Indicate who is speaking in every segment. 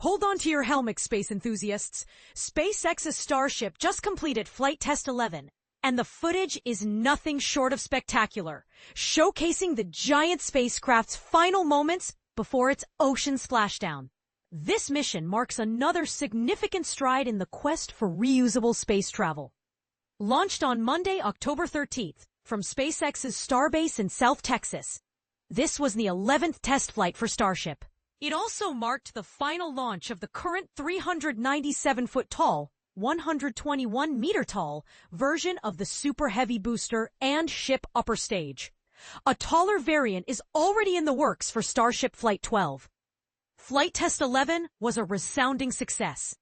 Speaker 1: Hold on to your helmets, space enthusiasts. SpaceX's Starship just completed Flight Test 11, and the footage is nothing short of spectacular, showcasing the giant spacecraft's final moments before its ocean splashdown. This mission marks another significant stride in the quest for reusable space travel. Launched on Monday, October 13th, from SpaceX's Starbase in South Texas, this was the 11th test flight for Starship. It also marked the final launch of the current 397-foot-tall, 121-meter-tall version of the Super Heavy booster and ship upper stage. A taller variant is already in the works for Starship Flight 12. Flight Test 11 was a resounding success,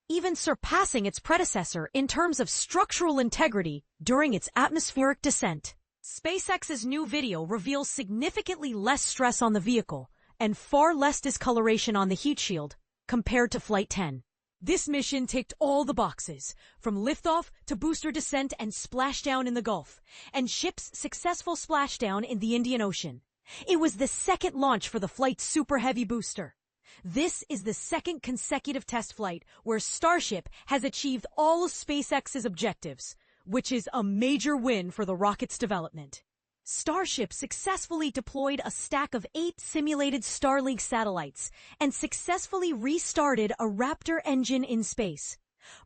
Speaker 1: even surpassing its predecessor in terms of structural integrity during its atmospheric descent. SpaceX's new video reveals significantly less stress on the vehicle and far less discoloration on the heat shield compared to Flight 10. This mission ticked all the boxes, from liftoff to booster descent and splashdown in the Gulf, and ship's successful splashdown in the Indian Ocean. It was the second launch for the flight's Super Heavy booster. This is the second consecutive test flight where Starship has achieved all of SpaceX's objectives, which is a major win for the rocket's development. Starship successfully deployed a stack of 8 simulated Starlink satellites and successfully restarted a Raptor engine in space.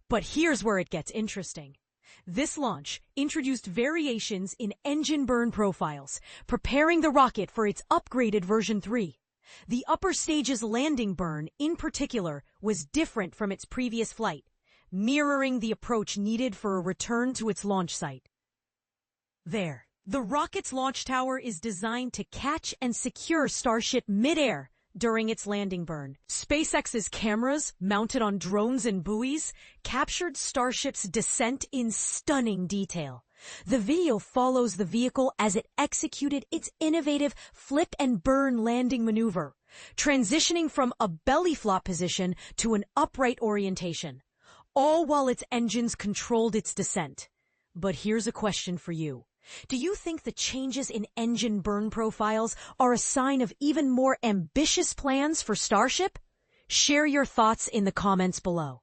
Speaker 1: But here's where it gets interesting. This launch introduced variations in engine burn profiles, preparing the rocket for its upgraded version 3. The upper stage's landing burn, in particular, was different from its previous flight, mirroring the approach needed for a return to its launch site. There. The rocket's launch tower is designed to catch and secure Starship mid-air during its landing burn. SpaceX's cameras, mounted on drones and buoys, captured Starship's descent in stunning detail. The video follows the vehicle as it executed its innovative flip and burn landing maneuver, transitioning from a belly flop position to an upright orientation, all while its engines controlled its descent. But here's a question for you. Do you think the changes in engine burn profiles are a sign of even more ambitious plans for Starship? Share your thoughts in the comments below.